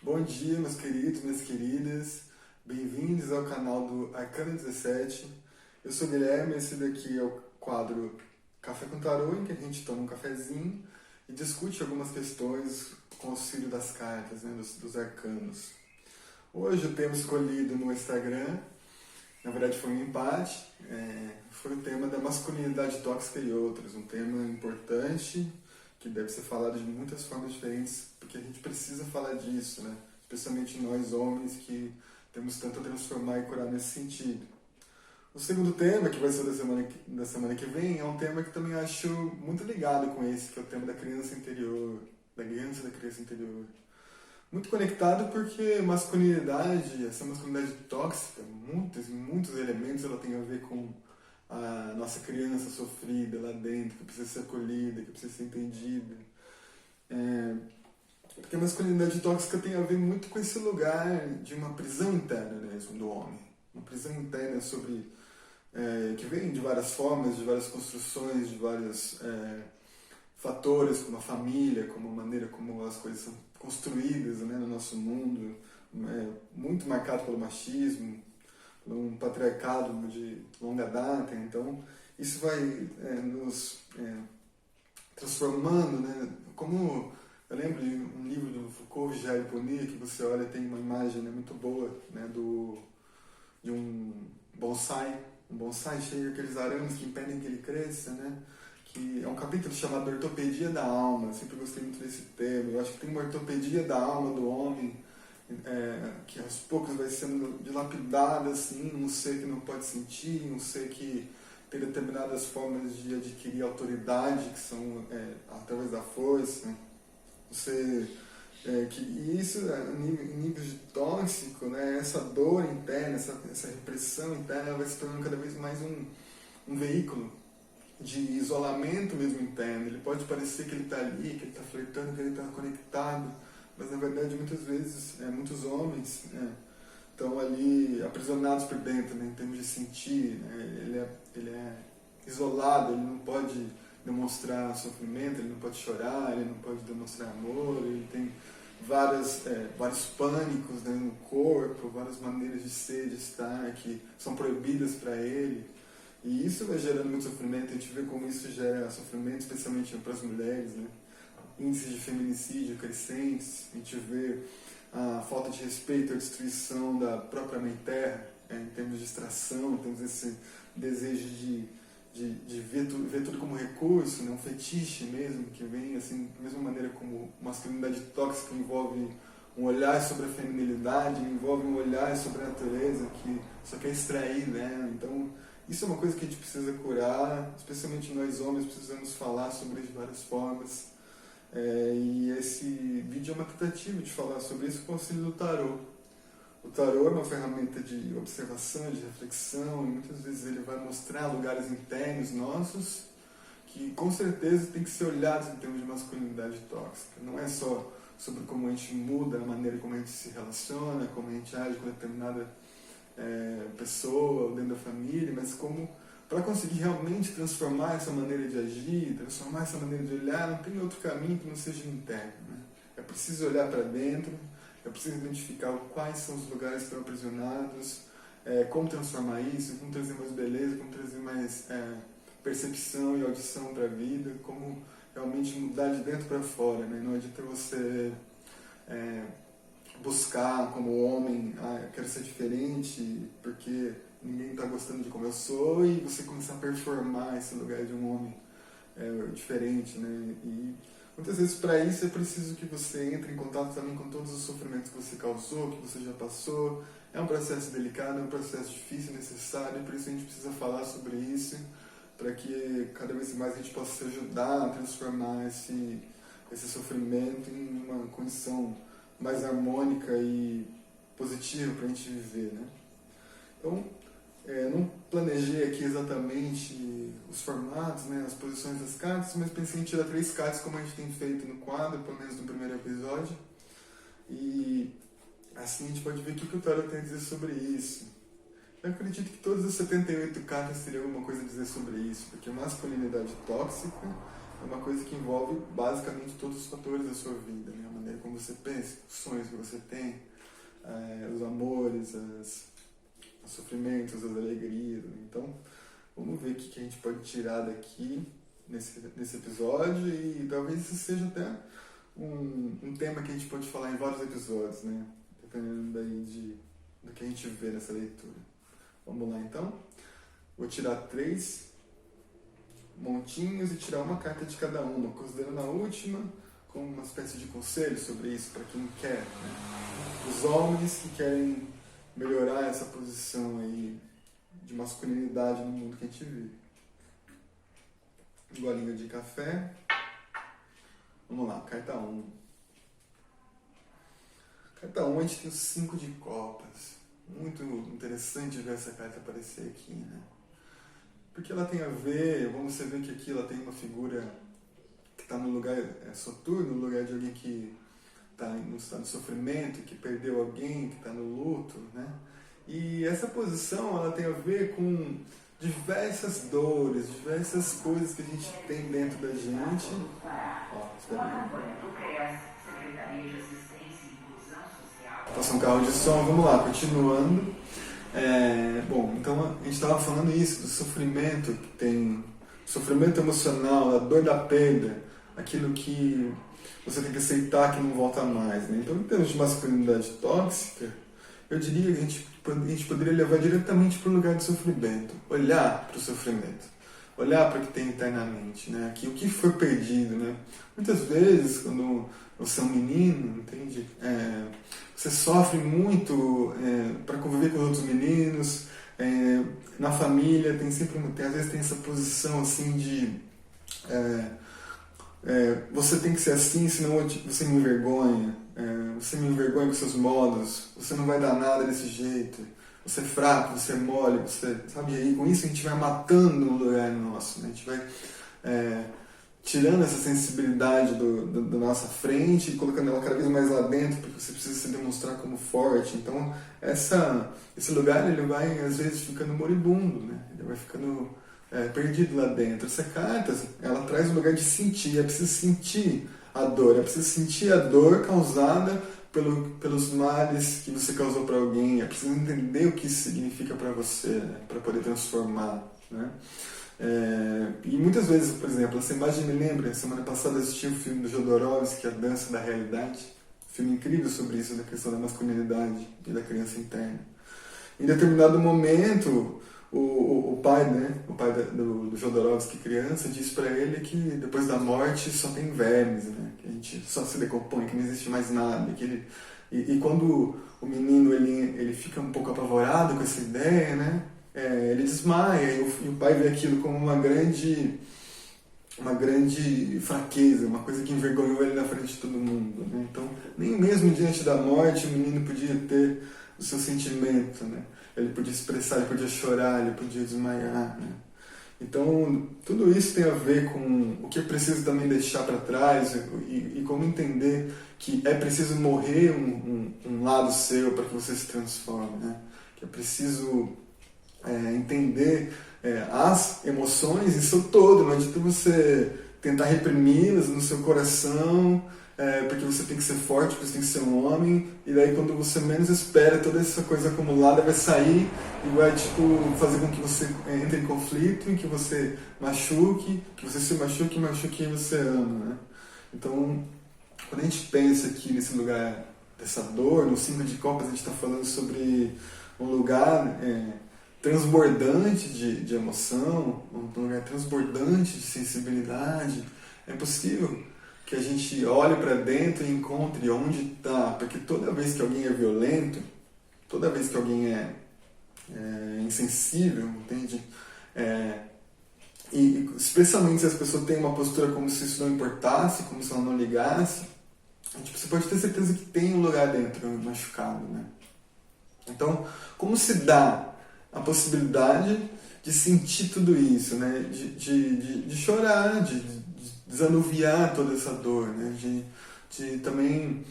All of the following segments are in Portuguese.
Bom dia, meus queridos, minhas queridas. Bem-vindos ao canal do Arcano 17. Eu sou o Guilherme, esse daqui é o quadro Café com Tarô, em que a gente toma um cafezinho e discute algumas questões com o auxílio das cartas, né, dos arcanos. Hoje o tema escolhido no Instagram, na verdade foi um empate, foi o tema da masculinidade tóxica e outros, um tema importante que deve ser falado de muitas formas diferentes, porque a gente precisa falar disso, né? Especialmente nós homens que temos tanto a transformar e curar nesse sentido. O segundo tema, que vai ser da semana que vem, é um tema que também acho muito ligado com esse, que é o tema da criança interior, da criança e da criança interior. Muito conectado porque masculinidade, essa masculinidade tóxica, muitos elementos ela tem a ver com a nossa criança sofrida lá dentro, que precisa ser acolhida, que precisa ser entendida. Porque a masculinidade tóxica tem a ver muito com esse lugar de uma prisão interna mesmo do homem. Uma prisão interna que vem de várias formas, de várias construções, de vários fatores, como a família, como a maneira como as coisas são construídas, né, no nosso mundo, muito marcado pelo machismo, por um patriarcado de longa data. Então, isso vai nos transformando, né? Como eu lembro de um livro do Foucault, Vigiar e Punir, que você olha tem uma imagem, né, muito boa, né, de um bonsai cheio de aqueles arames que impedem que ele cresça, né? Que é um capítulo chamado Ortopedia da Alma. Eu sempre gostei muito desse tema. Eu acho que tem uma ortopedia da alma do homem, que aos poucos vai sendo dilapidada, assim, um ser que não pode sentir, um ser que tem determinadas formas de adquirir autoridade, que são através da força. Você, e isso, em níveis de tóxico, né, essa dor interna, essa repressão interna, ela vai se tornando cada vez mais um veículo de isolamento mesmo interno. Ele pode parecer que ele está ali, que ele está flertando, que ele está conectado, mas na verdade muitas vezes muitos homens estão ali aprisionados por dentro, né, em termos de sentir, né, ele é isolado, ele não pode demonstrar sofrimento, ele não pode chorar, ele não pode demonstrar amor, ele tem vários pânicos, né, no corpo, várias maneiras de ser, de estar que são proibidas para ele. E isso vai gerando muito sofrimento. A gente vê como isso gera sofrimento, especialmente para as mulheres, né? Índices de feminicídio crescentes, a gente vê a falta de respeito, a destruição da própria mãe terra, em termos de extração, temos esse desejo de ver tudo como recurso, né? Um fetiche mesmo, que vem assim, da mesma maneira como masculinidade tóxica envolve um olhar sobre a feminilidade, envolve um olhar sobre a natureza que só quer extrair, né? Então, isso é uma coisa que a gente precisa curar, especialmente nós homens precisamos falar sobre isso de várias formas. E esse vídeo é uma tentativa de falar sobre isso com o auxílio do tarô. O tarô é uma ferramenta de observação, de reflexão, e muitas vezes ele vai mostrar lugares internos nossos que com certeza tem que ser olhados em termos de masculinidade tóxica. Não é só sobre como a gente muda a maneira como a gente se relaciona, como a gente age com determinada pessoa ou dentro da família, mas como para conseguir realmente transformar essa maneira de agir, transformar essa maneira de olhar, não tem outro caminho que não seja interno, né? É preciso olhar para dentro, é preciso identificar quais são os lugares que estão aprisionados, como transformar isso, como trazer mais beleza, como trazer mais percepção e audição para a vida, como realmente mudar de dentro para fora, né? Não adianta você buscar como homem, eu quero ser diferente porque ninguém está gostando de como eu sou, e você começar a performar esse lugar de um homem diferente, né? E muitas vezes para isso é preciso que você entre em contato também com todos os sofrimentos que você causou, que você já passou. É um processo delicado, é um processo difícil, necessário, e por isso a gente precisa falar sobre isso, para que cada vez mais a gente possa se ajudar a transformar esse sofrimento em uma condição mais harmônica e positiva para a gente viver, né? Então, não planejei aqui exatamente os formatos, né, as posições das cartas, mas pensei em tirar 3 cartas como a gente tem feito no quadro, pelo menos no primeiro episódio, e assim a gente pode ver o que o tarot tem a dizer sobre isso. Eu acredito que todas as 78 cartas teriam alguma coisa a dizer sobre isso, porque a masculinidade tóxica é uma coisa que envolve basicamente todos os fatores da sua vida, né? maneira como você pensa, os sonhos que você tem, os amores, os sofrimentos, as alegrias. Então, vamos ver o que a gente pode tirar daqui nesse episódio, e talvez isso seja até um tema que a gente pode falar em vários episódios, né? Dependendo daí do que a gente vê nessa leitura. Vamos lá então? Vou tirar 3 montinhos e tirar uma carta de cada uma, considerando a última como uma espécie de conselho sobre isso, para quem quer, né? Os homens que querem melhorar essa posição aí de masculinidade no mundo que a gente vive. Um golinho de café. Vamos lá, carta 1. Carta 1, a gente tem o 5 de copas. Muito interessante ver essa carta aparecer aqui, né? Porque ela tem a ver, vamos ver que aqui ela tem uma figura que está no lugar Soturno, no lugar de alguém que está no estado de sofrimento, que perdeu alguém, que está no luto, né? E essa posição, ela tem a ver com diversas dores, diversas coisas que a gente tem dentro da gente. Espera aí. Passa um carro de som, vamos lá, continuando. Bom, então a gente estava falando isso, do sofrimento que tem, sofrimento emocional, a dor da perda, aquilo que você tem que aceitar que não volta mais, né? Então, em termos de masculinidade tóxica, eu diria que a gente poderia levar diretamente para o lugar do sofrimento, olhar para o sofrimento, olhar para o que tem internamente, né? O que foi perdido, né? Muitas vezes, quando você é um menino, entende? Você sofre muito para conviver com os outros meninos, na família às vezes tem essa posição assim de você tem que ser assim, senão você me envergonha, você me envergonha com seus modos, você não vai dar nada desse jeito, você é fraco, você é mole, você, sabe? E aí, com isso a gente vai matando um lugar nosso, né? A gente vai tirando essa sensibilidade da nossa frente e colocando ela cada vez mais lá dentro, porque você precisa se demonstrar como forte. Então, esse lugar, ele vai, às vezes, ficando moribundo, né? Ele vai ficando perdido lá dentro. Essa carta, ela traz o lugar de sentir, é preciso sentir a dor, é preciso sentir a dor causada pelos males que você causou para alguém, é preciso entender o que isso significa para você, né? Para poder transformar, né? E muitas vezes, por exemplo, essa imagem me lembra, semana passada eu assisti o filme do Jodorowsky, A Dança da Realidade, um filme incrível sobre isso, da questão da masculinidade e da criança interna. Em determinado momento, o pai, né, do Jodorowsky criança, diz para ele que depois da morte só tem vermes, né, que a gente só se decompõe, que não existe mais nada, e quando o menino ele fica um pouco apavorado com essa ideia, né, ele desmaia, e o pai vê aquilo como uma grande fraqueza, uma coisa que envergonhou ele na frente de todo mundo, né? Então, nem mesmo diante da morte o menino podia ter o seu sentimento, né? Ele podia expressar, ele podia chorar, ele podia desmaiar, né? Então, tudo isso tem a ver com o que é preciso também deixar para trás e como entender que é preciso morrer um lado seu para que você se transforme, né? Que é preciso entender as emoções em seu todo, não adianta você tentar reprimi-las no seu coração, porque você tem que ser forte, porque você tem que ser um homem, e daí quando você menos espera, toda essa coisa acumulada vai sair e vai fazer com que você entre em conflito, e que você machuque, que você se machuque e machuque quem você ama, né? Então, quando a gente pensa aqui nesse lugar dessa dor, no 5 de copas, a gente está falando sobre um lugar transbordante de emoção, um lugar transbordante de sensibilidade. É possível que a gente olhe para dentro e encontre onde está, porque toda vez que alguém é violento, toda vez que alguém é insensível, entende? E especialmente se as pessoas têm uma postura como se isso não importasse, como se ela não ligasse, você pode ter certeza que tem um lugar dentro machucado, né? Então, como se dá a possibilidade de sentir tudo isso, né? De chorar, de desanuviar toda essa dor, né? De também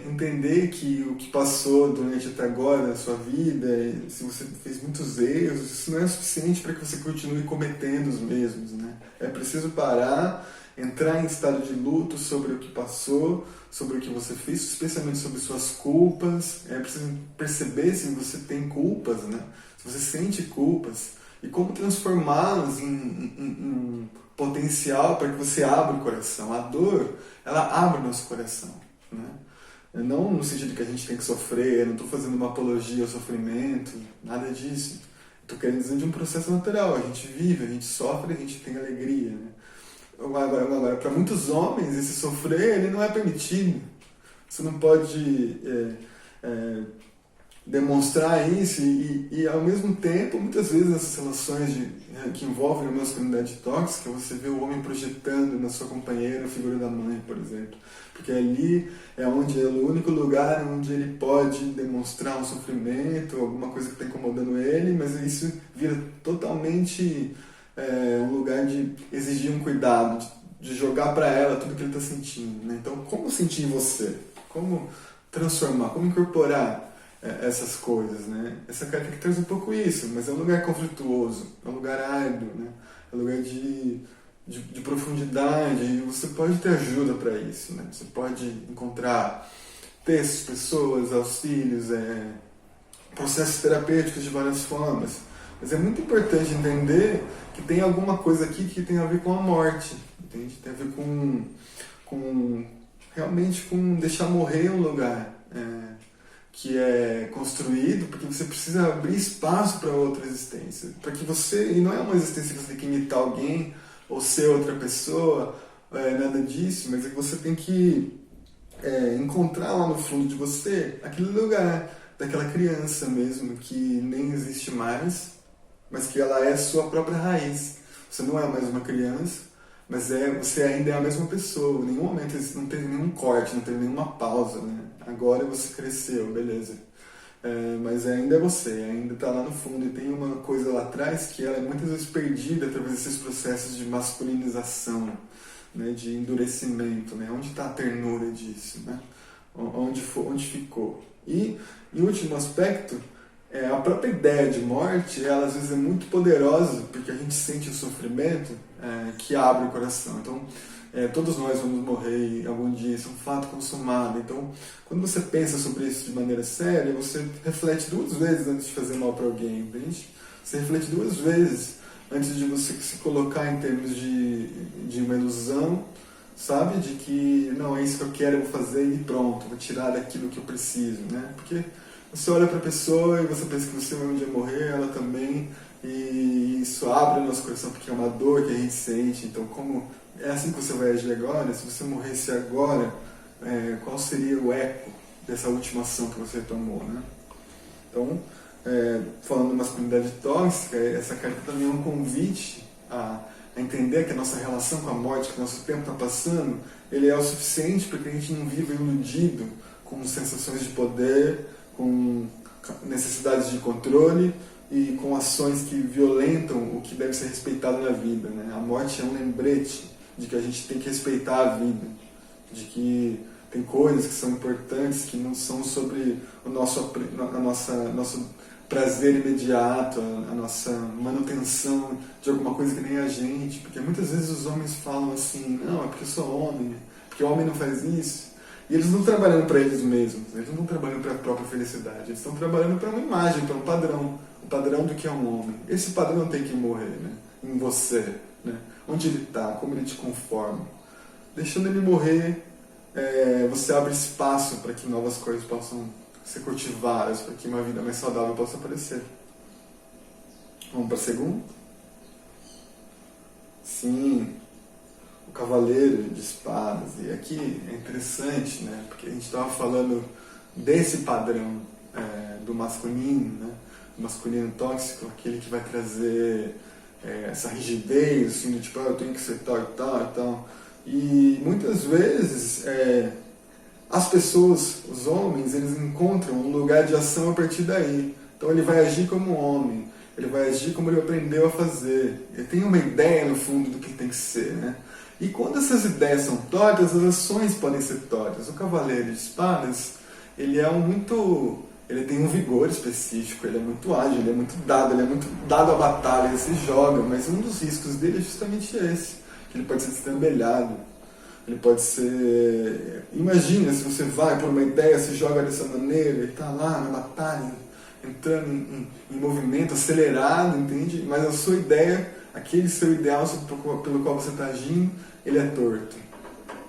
entender que o que passou durante até agora na sua vida, se você fez muitos erros, isso não é suficiente para que você continue cometendo os mesmos, né? É preciso parar, entrar em estado de luto sobre o que passou, sobre o que você fez, especialmente sobre suas culpas. É preciso perceber se você tem culpas, né? Se você sente culpas, e como transformá-las em potencial para que você abra o coração. A dor, ela abre o nosso coração, né? Não no sentido que a gente tem que sofrer, não estou fazendo uma apologia ao sofrimento, nada disso. Estou querendo dizer de um processo natural. A gente vive, a gente sofre, a gente tem alegria, né? Agora, para muitos homens, esse sofrer ele não é permitido. Você não pode demonstrar isso e, ao mesmo tempo, muitas vezes nessas relações que envolvem a masculinidade tóxica, você vê o homem projetando na sua companheira a figura da mãe, por exemplo. Porque ali é o único lugar onde ele pode demonstrar um sofrimento, alguma coisa que está incomodando ele, mas isso vira totalmente um lugar de exigir um cuidado, de jogar para ela tudo que ele está sentindo, né? Então, como sentir você? Como transformar? Como incorporar essas coisas, né? Essa carta que traz um pouco isso, mas é um lugar conflituoso, é um lugar árduo, né? É um lugar de profundidade, e você pode ter ajuda para isso, né? Você pode encontrar textos, pessoas, auxílios, processos terapêuticos de várias formas, mas é muito importante entender que tem alguma coisa aqui que tem a ver com a morte, entende? Tem a ver realmente com deixar morrer um lugar que é construído, porque você precisa abrir espaço para outra existência, para que você, e não é uma existência que você tem que imitar alguém ou ser outra pessoa, nada disso, mas é que você tem que encontrar lá no fundo de você aquele lugar daquela criança mesmo que nem existe mais, mas que ela é sua própria raiz. Você não é mais uma criança, mas você ainda é a mesma pessoa. Em nenhum momento não teve nenhum corte, não teve nenhuma pausa, né? Agora você cresceu, beleza. Mas ainda é você, ainda está lá no fundo. E tem uma coisa lá atrás que ela é muitas vezes perdida através desses processos de masculinização, né? De endurecimento, né? Onde está a ternura disso, né? Onde ficou? E, em último aspecto, a própria ideia de morte, ela às vezes é muito poderosa, porque a gente sente o sofrimento que abre o coração. Então, todos nós vamos morrer algum dia, isso é um fato consumado. Então, quando você pensa sobre isso de maneira séria, você reflete duas vezes antes de fazer mal para alguém, entende? Você reflete duas vezes antes de você se colocar em termos de uma ilusão, sabe? De que, não, é isso que eu quero, eu vou fazer e pronto, vou tirar daquilo que eu preciso, né? Porque você olha para a pessoa e você pensa que você vai um dia morrer, ela também, e isso abre o nosso coração porque é uma dor que a gente sente. Então, como é assim que você vai agir agora? Se você morresse agora, qual seria o eco dessa última ação que você tomou, né? Então, falando de masculinidade tóxica, essa carta também é um convite a entender que a nossa relação com a morte, que o nosso tempo está passando, ele é o suficiente para que a gente não viva iludido com sensações de poder, com necessidades de controle e com ações que violentam o que deve ser respeitado na vida, né? A morte é um lembrete de que a gente tem que respeitar a vida, de que tem coisas que são importantes, que não são sobre o nosso prazer imediato, a nossa manutenção de alguma coisa que nem a gente, porque muitas vezes os homens falam assim, não, é porque eu sou homem, porque o homem não faz isso. E eles não estão trabalhando para eles mesmos, eles não estão trabalhando para a própria felicidade, eles estão trabalhando para uma imagem, para um padrão do que é um homem. Esse padrão tem que morrer, né? Em você, né? Onde ele está, como ele te conforma. Deixando ele morrer, você abre espaço para que novas coisas possam ser cultivadas, para que uma vida mais saudável possa aparecer. Vamos para a segunda? Sim. O Cavaleiro de Espadas. E aqui é interessante, né? Porque a gente estava falando desse padrão do masculino, né? O masculino tóxico, aquele que vai trazer essa rigidez, assim, do tipo, eu tenho que ser tal e tal e tal. E muitas vezes as pessoas, os homens, eles encontram um lugar de ação a partir daí. Então ele vai agir como um homem, ele vai agir como ele aprendeu a fazer. Ele tem uma ideia no fundo do que tem que ser, né? E quando essas ideias são tortas, as ações podem ser tortas. O Cavaleiro de Espadas, ele tem um vigor específico, ele é muito ágil, ele é muito dado à batalha, ele se joga, mas um dos riscos dele é justamente esse, que ele pode ser destrambelhado, ele pode ser... Imagina se você vai por uma ideia, se joga dessa maneira, e está lá na batalha, entrando em movimento acelerado, entende? Mas a sua ideia, aquele seu ideal pelo qual você está agindo, ele é torto.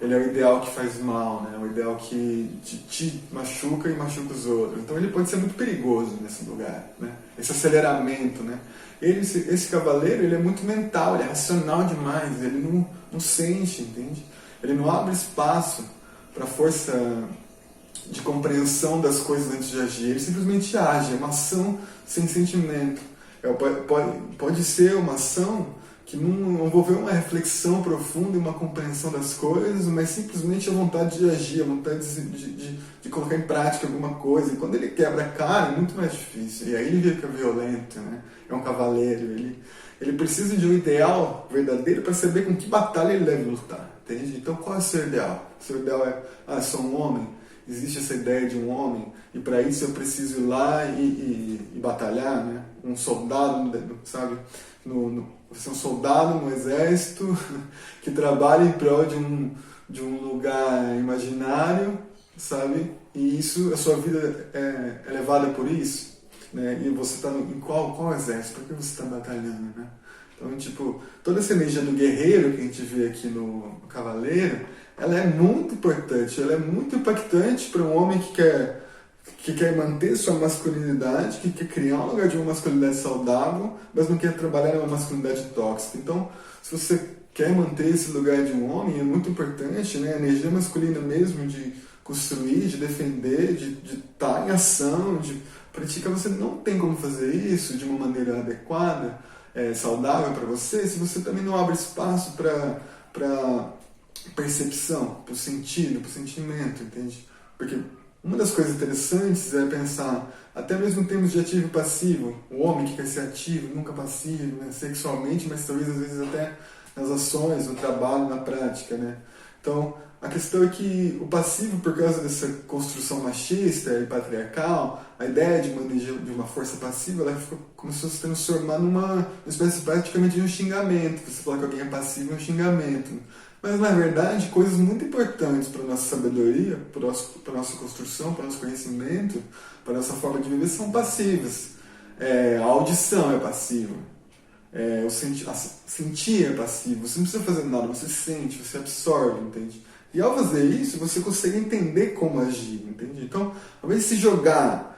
Ele é o ideal que faz mal, né? O ideal que te machuca e machuca os outros. Então ele pode ser muito perigoso nesse lugar, né? Esse aceleramento, né? Esse cavaleiro, ele é muito mental, ele é racional demais, ele não sente, entende? Ele não abre espaço para a força de compreensão das coisas antes de agir. Ele simplesmente age, é uma ação sem sentimento. Pode ser uma ação que não envolveu uma reflexão profunda e uma compreensão das coisas, mas simplesmente a vontade de agir, a vontade de colocar em prática alguma coisa. E quando ele quebra a cara, é muito mais difícil. E aí ele fica violento, né? É um cavaleiro. Ele precisa de um ideal verdadeiro para saber com que batalha ele deve lutar. Entende? Então qual é o seu ideal? O seu ideal é, sou um homem? Existe essa ideia de um homem? E para isso eu preciso ir lá e batalhar, né? Um soldado, sabe? Você é um soldado no exército que trabalha em prol de um lugar imaginário, sabe? E isso, a sua vida é levada por isso, né? E você está em qual exército? Por que você está batalhando, né? Então, tipo, toda essa energia do guerreiro que a gente vê aqui no Cavaleiro, ela é muito importante, ela é muito impactante para um homem que quer manter sua masculinidade, que quer criar um lugar de uma masculinidade saudável, mas não quer trabalhar numa masculinidade tóxica. Então, se você quer manter esse lugar de um homem, é muito importante, né? A energia masculina mesmo de construir, de defender, de estar em ação, de praticar. Você não tem como fazer isso de uma maneira adequada, saudável para você, se você também não abre espaço para percepção, para o sentido, para o sentimento, entende? Porque uma das coisas interessantes é pensar, até mesmo em termos de ativo e passivo, o homem que quer ser ativo, nunca passivo, né? Sexualmente, mas talvez às vezes até nas ações, no trabalho, na prática, né? Então, a questão é que o passivo, por causa dessa construção machista e patriarcal, a ideia de uma força passiva, ela começou a se transformar numa espécie praticamente de um xingamento. Você falar que alguém é passivo é um xingamento. Mas, na verdade, coisas muito importantes para a nossa sabedoria, para a nossa construção, para o nosso conhecimento, para a nossa forma de viver, são passivas. A audição é passiva. Sentir é passivo. Você não precisa fazer nada, você sente, você absorve, entende? E ao fazer isso, você consegue entender como agir, entende? Então, ao invés de se jogar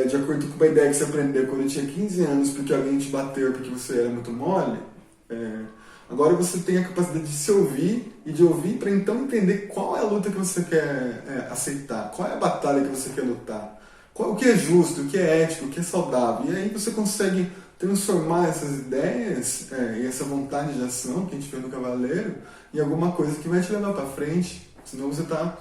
de acordo com uma ideia que você aprendeu quando tinha 15 anos, porque alguém te bateu porque você era muito mole, agora você tem a capacidade de se ouvir e de ouvir para então entender qual é a luta que você quer aceitar, qual é a batalha que você quer lutar, o que é justo, o que é ético, o que é saudável. E aí você consegue transformar essas ideias e essa vontade de ação que a gente vê no Cavaleiro em alguma coisa que vai te levar para frente. Senão você está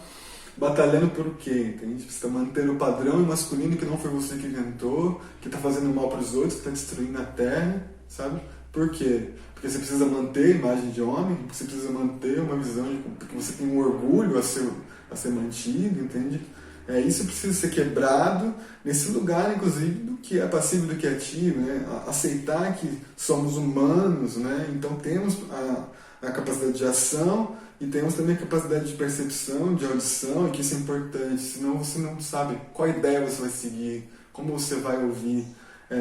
batalhando por quê? Entende? Você está mantendo o padrão masculino que não foi você que inventou, que está fazendo mal para os outros, que está destruindo a terra, sabe? Por quê? Porque você precisa manter a imagem de homem, porque você precisa manter uma visão de que você tem um orgulho a ser mantido, entende? Isso precisa ser quebrado nesse lugar, inclusive, do que é passivo e do que é ativo, né? Aceitar que somos humanos, né? Então temos a capacidade de ação e temos também a capacidade de percepção, de audição, e que isso é importante, senão você não sabe qual ideia você vai seguir, como você vai ouvir,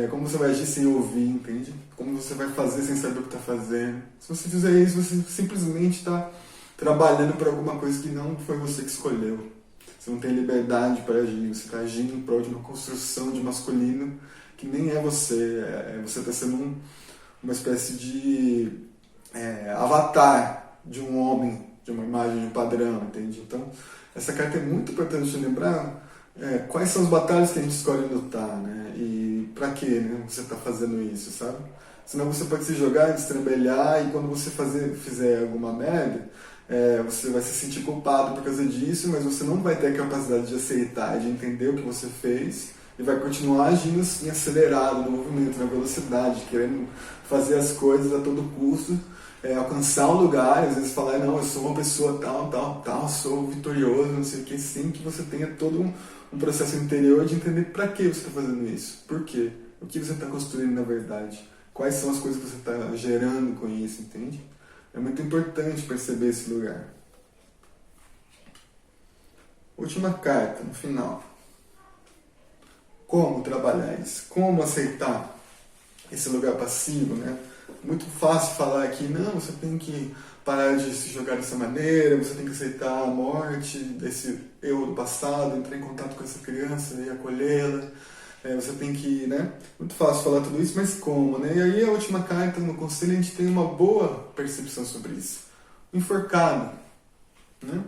como você vai agir sem ouvir, entende? Como você vai fazer sem saber o que está fazendo. Se você fizer isso, você simplesmente está trabalhando por alguma coisa que não foi você que escolheu. Você não tem liberdade para agir, você está agindo em prol de uma construção de masculino que nem é você. Você está sendo uma espécie de avatar de um homem, de uma imagem, de um padrão, entende? Então, essa carta é muito importante de lembrar quais são as batalhas que a gente escolhe lutar, né? E para que, né, você está fazendo isso, sabe? Senão você pode se jogar, destrambelhar, e quando você fizer alguma merda, você vai se sentir culpado por causa disso, mas você não vai ter a capacidade de aceitar, de entender o que você fez, e vai continuar agindo assim, acelerado no movimento, na velocidade, querendo fazer as coisas a todo custo, alcançar um lugar, às vezes falar, não, eu sou uma pessoa tal, sou vitorioso, não sei o que, sem que você tenha todo um processo interior de entender para que você está fazendo isso, por quê, o que você está construindo na verdade, quais são as coisas que você está gerando com isso, entende? É muito importante perceber esse lugar. Última carta, no final. Como trabalhar isso? Como aceitar esse lugar passivo, né? Muito fácil falar aqui, não, você tem que parar de se jogar dessa maneira, você tem que aceitar a morte desse eu do passado, entrar em contato com essa criança e acolhê-la. Você tem que, né? Muito fácil falar tudo isso, mas como, né? E aí a última carta no conselho a gente tem uma boa percepção sobre isso. O enforcado, né?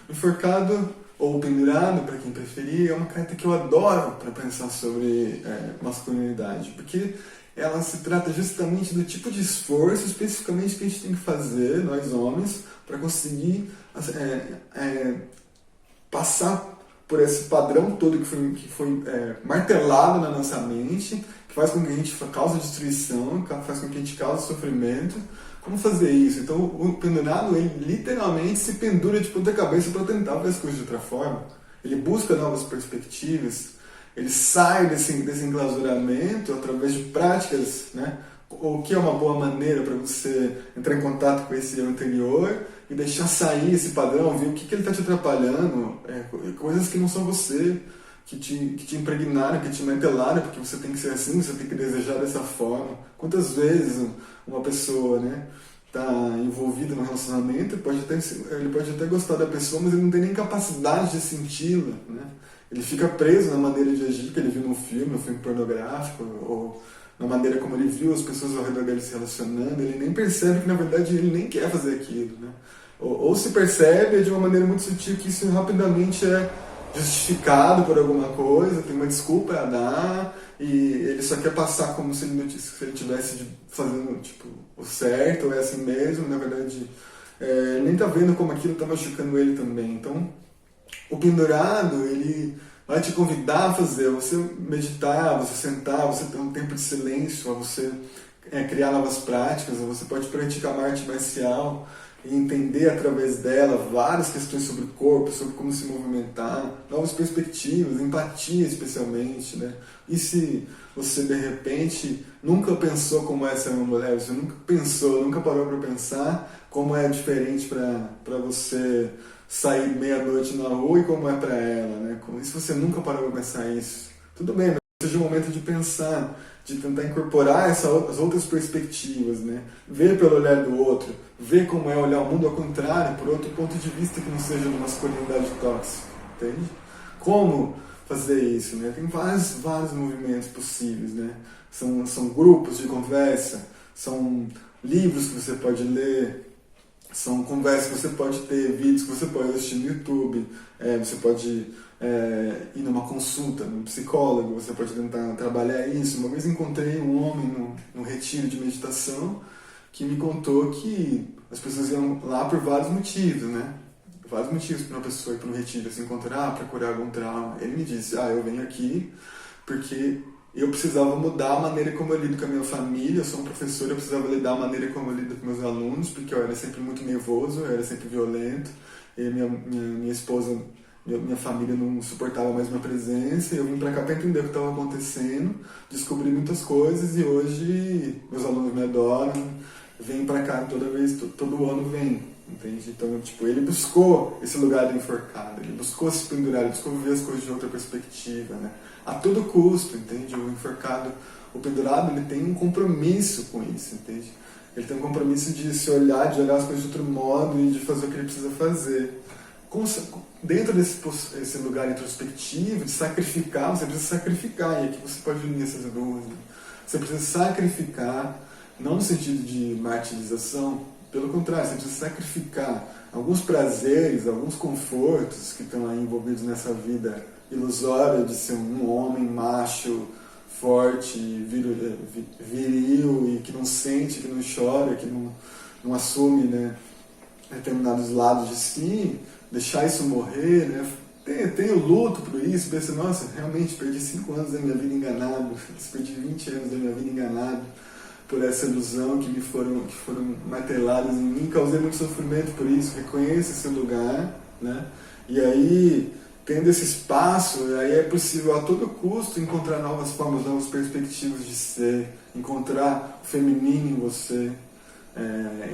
O enforcado ou pendurado, para quem preferir, é uma carta que eu adoro para pensar sobre masculinidade, porque ela se trata justamente do tipo de esforço especificamente que a gente tem que fazer, nós homens, para conseguir passar por esse padrão todo que foi martelado na nossa mente, que faz com que a gente cause destruição, que faz com que a gente cause sofrimento. Como fazer isso? Então o pendurado, ele literalmente se pendura de ponta cabeça para tentar ver as coisas de outra forma. Ele busca novas perspectivas, ele sai desse enclausuramento através de práticas, né? O que é uma boa maneira para você entrar em contato com esse eu anterior e deixar sair esse padrão, ver o que ele está te atrapalhando, coisas que não são você, que te impregnaram, que te martelaram, porque você tem que ser assim, você tem que desejar dessa forma. Quantas vezes uma pessoa, né, está envolvida no relacionamento, ele pode até gostar da pessoa, mas ele não tem nem capacidade de senti-la, né? Ele fica preso na maneira de agir que ele viu num filme pornográfico, ou na maneira como ele viu as pessoas ao redor dele se relacionando, ele nem percebe que na verdade ele nem quer fazer aquilo, né? Ou se percebe de uma maneira muito sutil que isso rapidamente é justificado por alguma coisa, tem uma desculpa a dar, e ele só quer passar como se ele estivesse fazendo o certo, ou é assim mesmo, na verdade nem tá vendo como aquilo tá machucando ele também. Então o pendurado, ele vai te convidar a fazer, você meditar, você sentar, você ter um tempo de silêncio, você criar novas práticas, você pode praticar uma arte marcial e entender através dela várias questões sobre o corpo, sobre como se movimentar, novas perspectivas, empatia especialmente, né? E se você de repente nunca pensou como é ser uma mulher, você nunca pensou, nunca parou para pensar como é diferente para você sair meia-noite na rua e como é para ela, né? E se você nunca parou para pensar isso, tudo bem, mas seja o momento de pensar, de tentar incorporar as outras perspectivas, né? Ver pelo olhar do outro, ver como é olhar o mundo ao contrário, por outro ponto de vista que não seja de masculinidade tóxica, entende? Como fazer isso, né? Tem vários movimentos possíveis, né? São grupos de conversa, são livros que você pode ler, são conversas que você pode ter, vídeos que você pode assistir no YouTube, você pode ir numa consulta, num psicólogo, você pode tentar trabalhar isso. Uma vez encontrei um homem num retiro de meditação que me contou que as pessoas iam lá por vários motivos, né? Vários motivos para uma pessoa ir para um retiro, se encontrar, para curar algum trauma. Ele me disse, eu venho aqui porque eu precisava mudar a maneira como eu lido com a minha família, eu sou um professor, eu precisava lidar a maneira como eu lido com meus alunos, porque eu era sempre muito nervoso, eu era sempre violento, e minha esposa, minha família não suportava mais minha presença, e eu vim pra cá para entender o que estava acontecendo, descobri muitas coisas, e hoje meus alunos me adoram, vêm pra cá todo ano vem, entende? Então, ele buscou esse lugar do enforcado, ele buscou se pendurar, ele buscou ver as coisas de outra perspectiva, né? A todo custo, entende? O enforcado, o pendurado, ele tem um compromisso com isso, entende? Ele tem um compromisso de se olhar, de olhar as coisas de outro modo e de fazer o que ele precisa fazer. Dentro desse lugar introspectivo, de sacrificar, você precisa sacrificar, e aqui você pode unir essas duas, né? Você precisa sacrificar, não no sentido de martirização, pelo contrário, você precisa sacrificar alguns prazeres, alguns confortos que estão aí envolvidos nessa vida ilusória de ser um homem macho, forte, viril, e que não sente, que não chora, que não assume, né, determinados lados de si, deixar isso morrer, né? Tem o luto por isso, pensa, nossa, realmente perdi 5 anos da minha vida enganado, perdi 20 anos da minha vida enganado por essa ilusão que foram marteladas em mim, causei muito sofrimento por isso, reconheça esse lugar, né? E aí, tendo esse espaço, aí é possível a todo custo encontrar novas formas, novas perspectivas de ser, encontrar o feminino em você,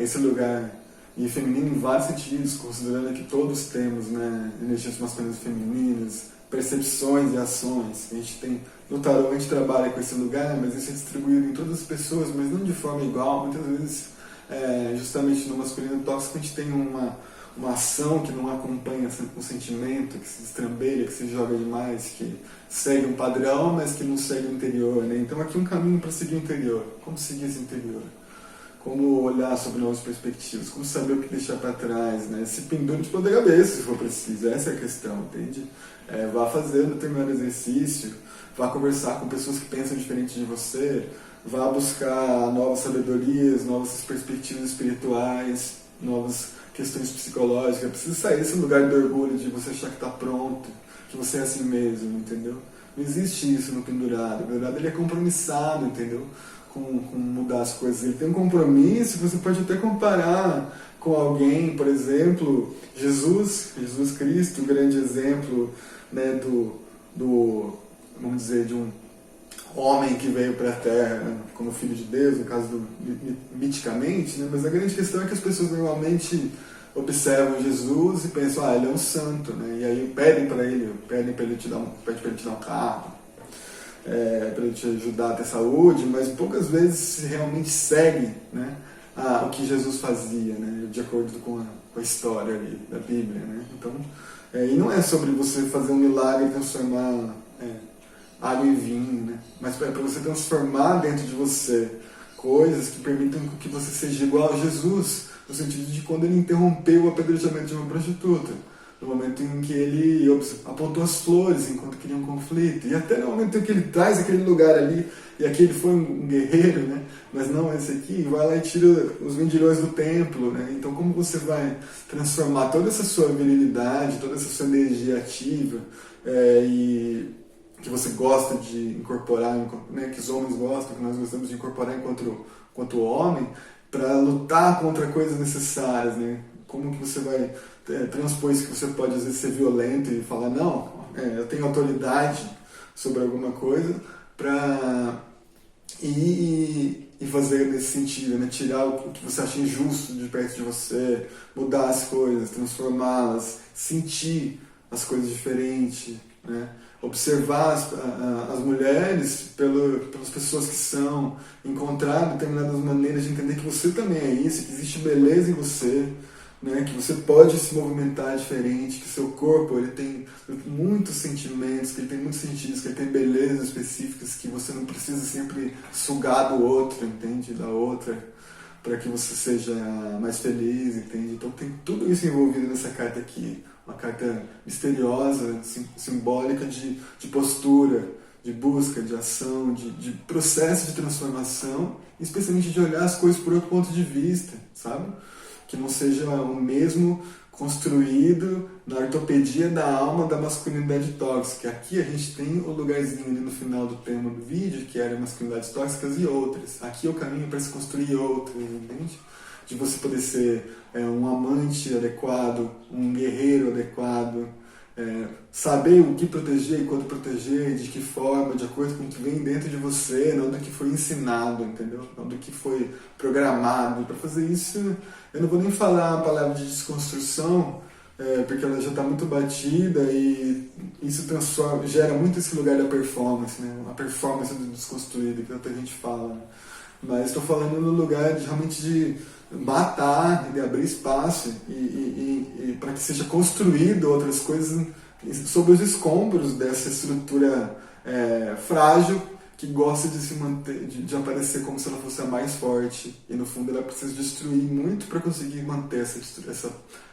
esse lugar e feminino em vários sentidos, considerando que todos temos, né, energias masculinas e femininas, percepções e ações. A gente tem, no tarô a gente trabalha com esse lugar, mas isso é distribuído em todas as pessoas, mas não de forma igual. Muitas vezes, justamente no masculino tóxico, a gente tem uma ação que não acompanha um sentimento, que se destrambelha, que se joga demais, que segue um padrão, mas que não segue o interior, né? Então aqui um caminho para seguir o interior. Como seguir esse interior? Como olhar sobre novas perspectivas? Como saber o que deixar para trás, né? Se pendure de ponta cabeça, se for preciso. Essa é a questão, entende? Vá fazendo determinado exercício, vá conversar com pessoas que pensam diferente de você, vá buscar novas sabedorias, novas perspectivas espirituais, novas questões psicológicas. Precisa sair desse lugar do orgulho de você achar que está pronto, que você é assim mesmo, entendeu? Não existe isso no pendurado. O pendurado ele é compromissado, entendeu? Com mudar as coisas. Ele tem um compromisso que você pode até comparar com alguém, por exemplo, Jesus Cristo, um grande exemplo, né, vamos dizer, de um homem que veio para a Terra, né, como filho de Deus, no caso miticamente, né, mas a grande questão é que as pessoas normalmente observam Jesus e pensam, ele é um santo, né, e aí pedem para ele te dar um carro, para ele te ajudar a ter saúde, mas poucas vezes se realmente segue, né, o que Jesus fazia, né, de acordo com a história ali da Bíblia, né. Então, e não é sobre você fazer um milagre e transformar água em vinho, né? Mas é para você transformar dentro de você coisas que permitam que você seja igual a Jesus, no sentido de quando ele interrompeu o apedrejamento de uma prostituta, no momento em que ele apontou as flores enquanto queria um conflito, e até no momento em que ele traz aquele lugar ali, e aqui ele foi um guerreiro, né? Mas não esse aqui, vai lá e tira os vendilhões do templo, né? Então como você vai transformar toda essa sua virilidade, toda essa sua energia ativa, e que você gosta de incorporar, né, que os homens gostam, que nós gostamos de incorporar enquanto homem, para lutar contra coisas necessárias, né? Como que você vai transpor isso, que você pode às vezes ser violento e falar, não, eu tenho autoridade sobre alguma coisa, para ir fazer nesse sentido, né? Tirar o que você acha injusto de perto de você, mudar as coisas, transformá-las, sentir as coisas diferentes, né? Observar as mulheres pelas pessoas que são, encontrar determinadas maneiras de entender que você também é isso, que existe beleza em você, né? Que você pode se movimentar diferente, que seu corpo ele tem muitos sentimentos, que ele tem muitos sentidos, que ele tem belezas específicas, que você não precisa sempre sugar do outro, entende? Da outra, para que você seja mais feliz, entende? Então tem tudo isso envolvido nessa carta aqui. Uma carta misteriosa, simbólica de postura, de busca, de ação, de processo de transformação, especialmente de olhar as coisas por outro ponto de vista, sabe? Que não seja o mesmo construído na ortopedia da alma da masculinidade tóxica. Aqui a gente tem o lugarzinho ali no final do tema do vídeo, que era masculinidades tóxicas e outras. Aqui é o caminho para se construir outras, entende? De você poder ser um amante adequado, um guerreiro adequado, saber o que proteger e quando proteger, de que forma, de acordo com o que vem dentro de você, não do que foi ensinado, entendeu? Não do que foi programado. Para fazer isso, eu não vou nem falar a palavra de desconstrução, porque ela já está muito batida e isso gera muito esse lugar da performance, né? A performance do desconstruído, que tanta gente fala, né? Mas estou falando no lugar de realmente de matar, de abrir espaço e para que seja construído outras coisas sobre os escombros dessa estrutura frágil que gosta de se manter, de aparecer como se ela fosse a mais forte, e no fundo ela precisa destruir muito para conseguir manter essa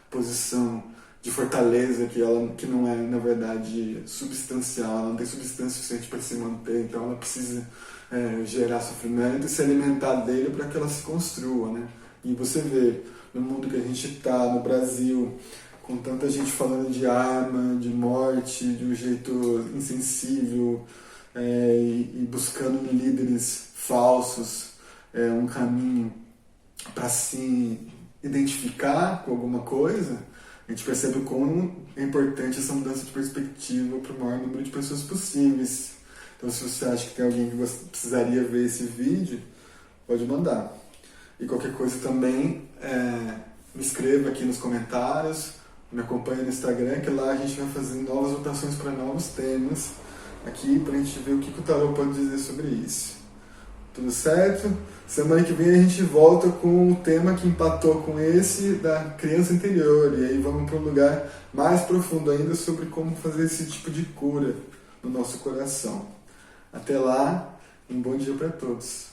posição de fortaleza que não é na verdade substancial, ela não tem substância suficiente para se manter, então ela precisa gerar sofrimento e se alimentar dele para que ela se construa, né? E você vê, no mundo que a gente está, no Brasil, com tanta gente falando de arma, de morte, de um jeito insensível, e buscando em líderes falsos um caminho para se identificar com alguma coisa, a gente percebe o quão é importante essa mudança de perspectiva para o maior número de pessoas possíveis. Então, se você acha que tem alguém que precisaria ver esse vídeo, pode mandar. E qualquer coisa também, me escreva aqui nos comentários, me acompanhe no Instagram, que lá a gente vai fazer novas votações para novos temas aqui, para a gente ver o que o tarô pode dizer sobre isso. Tudo certo? Semana que vem a gente volta com o tema que empatou com esse da criança interior. E aí vamos para um lugar mais profundo ainda sobre como fazer esse tipo de cura no nosso coração. Até lá, um bom dia para todos.